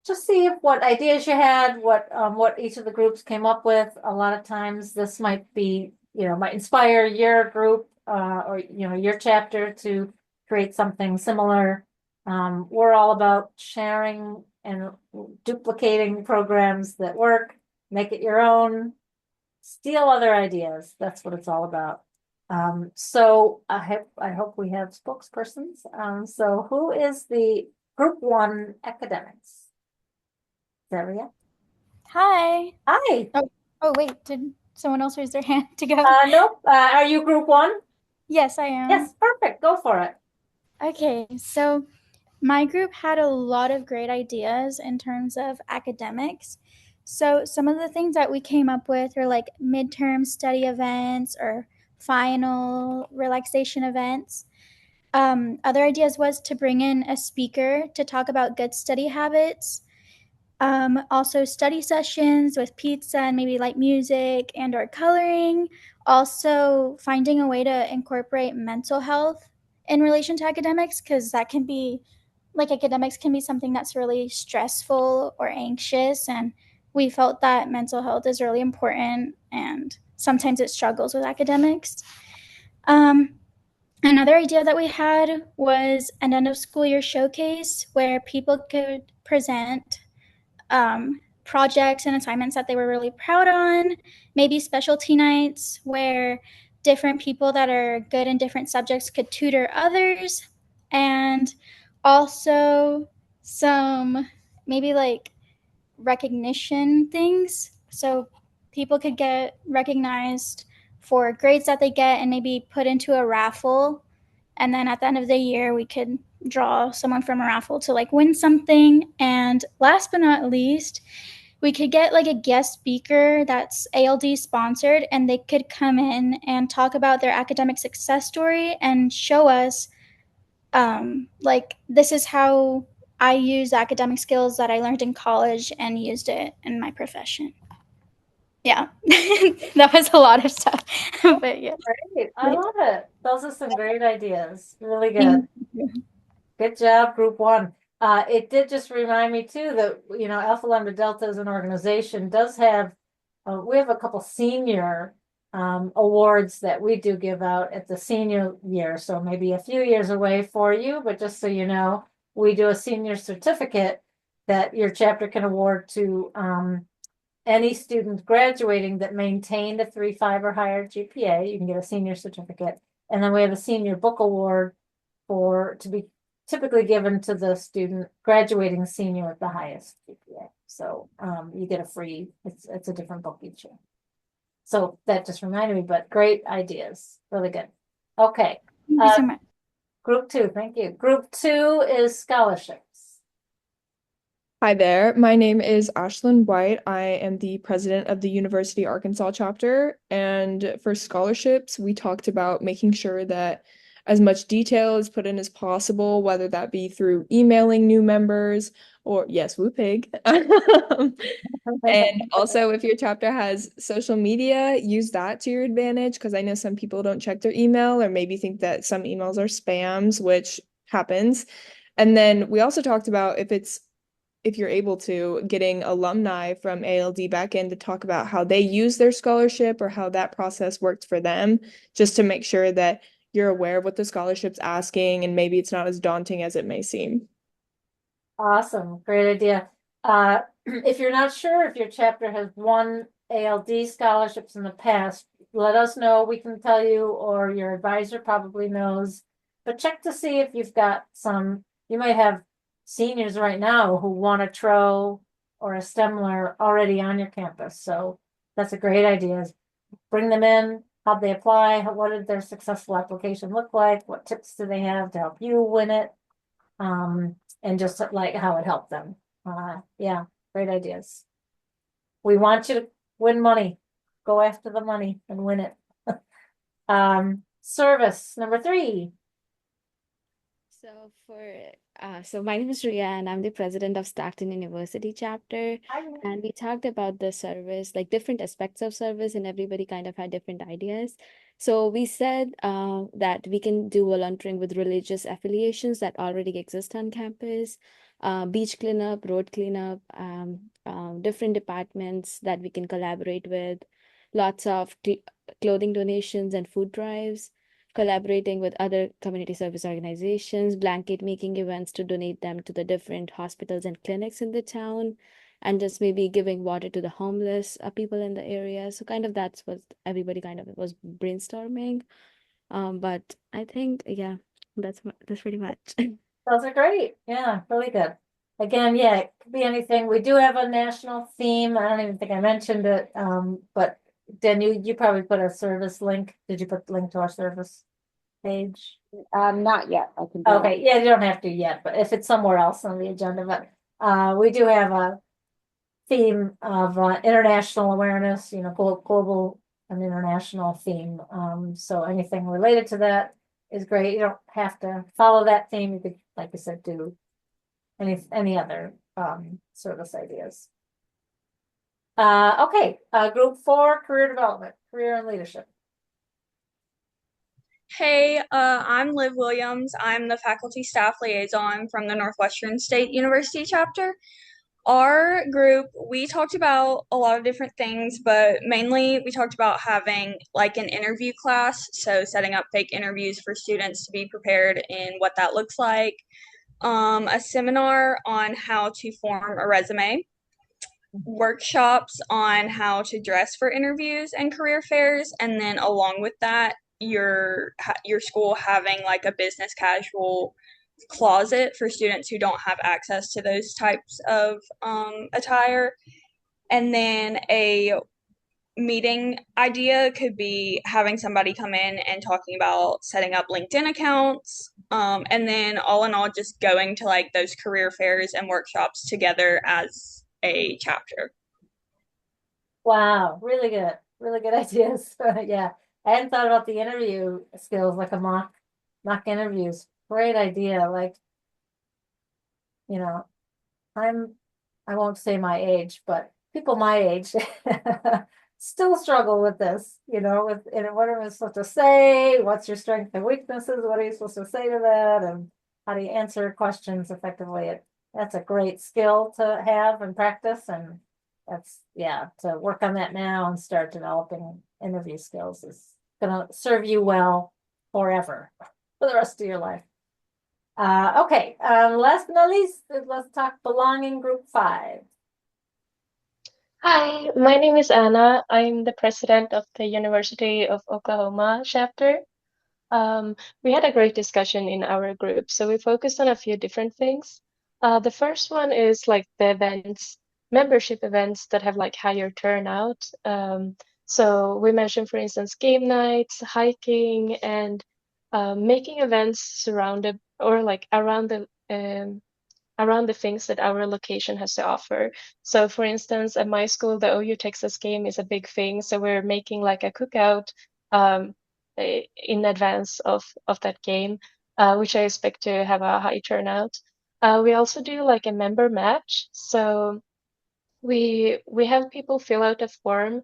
just see if what ideas you had, what each of the groups came up with. A lot of times this might be, might inspire your group or your chapter to create something similar. We're all about sharing and duplicating programs that work, make it your own, steal other ideas. That's what it's all about. So I hope we have spokespersons. So who is the group one academics? Zaria? Hi. Hi. Oh, oh wait, did someone else raise their hand to go? Nope. Are you group one? Yes, I am. Yes, perfect. Go for it. Okay, so my group had a lot of great ideas in terms of academics. So some of the things that we came up with are like midterm study events or final relaxation events. Other ideas was to bring in a speaker to talk about good study habits. Also study sessions with pizza and maybe light music and or coloring. Also finding a way to incorporate mental health in relation to academics because that can be like academics can be something that's really stressful or anxious, and we felt that mental health is really important and sometimes it struggles with academics. Um, Another idea that we had was an end of school year showcase where people could present projects and assignments that they were really proud on, maybe specialty nights where different people that are good in different subjects could tutor others, and also some maybe like recognition things. So people could get recognized for grades that they get and maybe put into a raffle. And then at the end of the year, we could draw someone from a raffle to like win something. And last but not least, we could get like a guest speaker that's ALD sponsored and they could come in and talk about their academic success story and show us like this is how I use academic skills that I learned in college and used it in my profession. Yeah, that was a lot of stuff, Oh, but yeah. great. I love it. Those are some great ideas. Really good. Thank you. Good job, group one. It did just remind me too that, Alpha Lambda Delta as an organization does have, we have a couple senior awards that we do give out at the senior year. So maybe a few years away for you, but just so you know, we do a senior certificate that your chapter can award to any student graduating that maintained a 3.5 or higher GPA. You can get a senior certificate. And then we have a senior book award to be typically given to the student graduating senior with the highest GPA. So you get a free, it's a different book each year. So that just reminded me, but great ideas. Really good. Okay. Thank you Uh, so much. group two, thank you. Group two is scholarships. Hi there. My name is Ashlyn White. I am the president of the University Arkansas chapter. And for scholarships, we talked about making sure that as much detail is put in as possible, whether that be through emailing new members or, yes, woo pig. And also, if your chapter has social media, use that to your advantage because I know some people don't check their email or maybe think that some emails are spams, which happens. And then we also talked about if you're able to, getting alumni from ALD back in to talk about how they use their scholarship or how that process worked for them, just to make sure that you're aware of what the scholarship's asking and maybe it's not as daunting as it may seem. Awesome, great idea. If you're not sure if your chapter has won ALD scholarships in the past, let us know. We can tell you, or your advisor probably knows. But check to see if you've got some. You might have seniors right now who won a TRO or a STEMLR already on your campus. So that's a great idea. Bring them in. How'd they apply? What did their successful application look like? What tips do they have to help you win it? And just like how it helped them. Yeah, great ideas. We want you to win money. Go after the money and win it. Service number three. So my name is Ria and I'm the president of Stockton University chapter. I And we talked about the service, like different aspects of service, and everybody kind of had different ideas. So we said that we can do volunteering with religious affiliations that already exist on campus. beach cleanup, road cleanup, different departments that we can collaborate with, lots of clothing donations and food drives, collaborating with other community service organizations, blanket making events to donate them to the different hospitals and clinics in the town, and just maybe giving water to the homeless people in the area. So kind of that's what everybody kind of was brainstorming. But I think, yeah, that's pretty much. Those are great. Yeah, really good. Again, yeah, it could be anything. We do have a national theme. I don't even think I mentioned it. But then you probably put a service link. Did you put the link to our service page? Not yet. I can do that. Okay, yeah, you don't have to yet, but if it's somewhere else on the agenda, but we do have a theme of international awareness, global and international theme. So anything related to that is great. You don't have to follow that theme. You could, like I said, do any other service ideas. Okay, group 4, career development, career and leadership. Hey, I'm Liv Williams. I'm the faculty staff liaison from the Northwestern State University chapter. Our group, we talked about a lot of different things, but mainly we talked about having like an interview class, so setting up fake interviews for students to be prepared in what that looks like, a seminar on how to form a resume, workshops on how to dress for interviews and career fairs, and then along with that, your school having like a business casual closet for students who don't have access to those types of attire. And then a meeting idea could be having somebody come in and talking about setting up LinkedIn accounts. And then all in all, just going to like those career fairs and workshops together as a chapter. Wow, really good ideas. Yeah, I hadn't thought about the interview skills, like a mock interviews. Great idea. Like, I won't say my age, but people my age still struggle with this, with what am I supposed to say? What's your strengths and weaknesses? What are you supposed to say to that? And how do you answer questions effectively? That's a great skill to have and practice, and to work on that now and start developing interview skills is gonna serve you well forever, for the rest of your life. Okay, last but not least, let's talk belonging, group 5. Hi, my name is Anna. I'm the president of the University of Oklahoma chapter. We had a great discussion in our group, so we focused on a few different things. The first one is like the events, membership events that have like higher turnout. So we mentioned, for instance, game nights, hiking, and making events surrounded or like around the things that our location has to offer. So for instance, at my school, the OU Texas game is a big thing. So we're making like a cookout in advance of that game, which I expect to have a high turnout. We also do like a member match. So we have people fill out a form,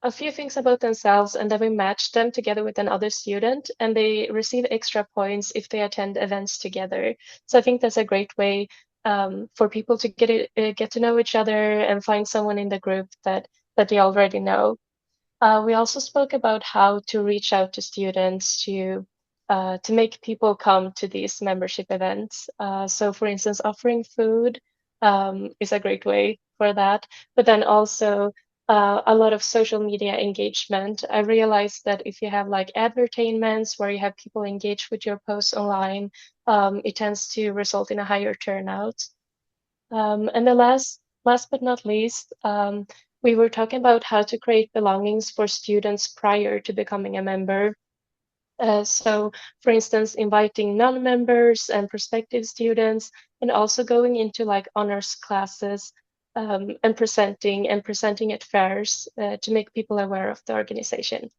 a few things about themselves, and then we match them together with another student, and they receive extra points if they attend events together. So I think that's a great way for people to get to know each other and find someone in the group that they already know. We also spoke about how to reach out to students to make people come to these membership events. So for instance, offering food is a great way for that, but then also a lot of social media engagement. I realized that if you have like advertisements where you have people engage with your posts online, it tends to result in a higher turnout. And the last but not least, we were talking about how to create belongings for students prior to becoming a member. So, for instance, inviting non-members and prospective students, and also going into like honors classes and presenting at fairs to make people aware of the organization.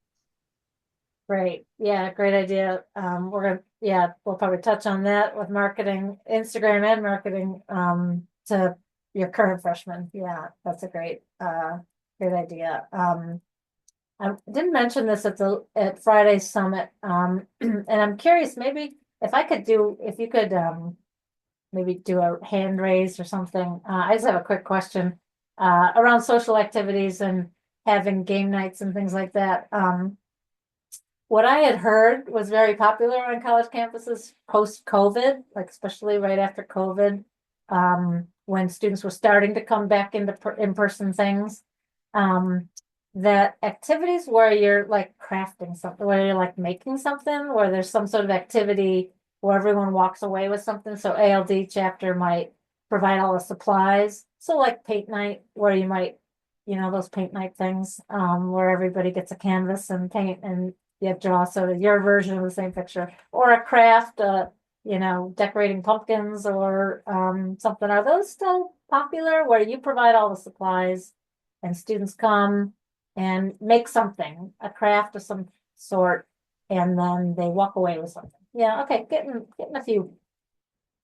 Great. Yeah, great idea. We'll probably touch on that with marketing, Instagram and marketing to your current freshmen. Yeah, that's a great idea. I didn't mention this at Friday's summit, and I'm curious, maybe if you could maybe do a hand raise or something. I just have a quick question around social activities and having game nights and things like that. What I had heard was very popular on college campuses post-COVID, like especially right after COVID, when students were starting to come back into in-person things. That activities where you're like crafting something, where you're like making something, where there's some sort of activity where everyone walks away with something. So ALD chapter might provide all the supplies. So like paint night, where you might, those paint night things, where everybody gets a canvas and paint and you draw sort of your version of the same picture, or a craft, decorating pumpkins or something. Are those still popular where you provide all the supplies and students come and make something, a craft of some sort, and then they walk away with something? Yeah, okay, getting a few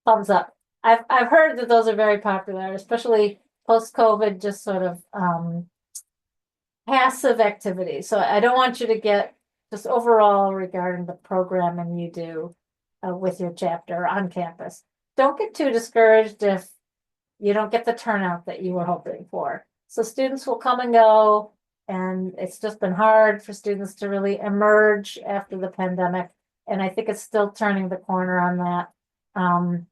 thumbs up. I've heard that those are very popular, especially post-COVID, just sort of passive activities. So I don't want you to get just overall regarding the programming you do with your chapter on campus. Don't get too discouraged if you don't get the turnout that you were hoping for. So students will come and go, and it's just been hard for students to really emerge after the pandemic. And I think it's still turning the corner on that.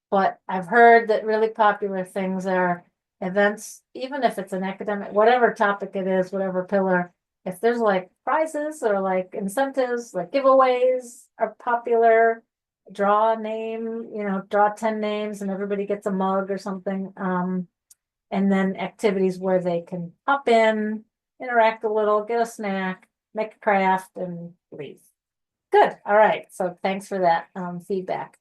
But I've heard that really popular things are events, even if it's an academic, whatever topic it is, whatever pillar, if there's like prizes or like incentives, like giveaways are popular, draw a name, draw 10 names and everybody gets a mug or something. And then activities where they can hop in, interact a little, get a snack, make a craft and leave. Good. All right. So thanks for that feedback.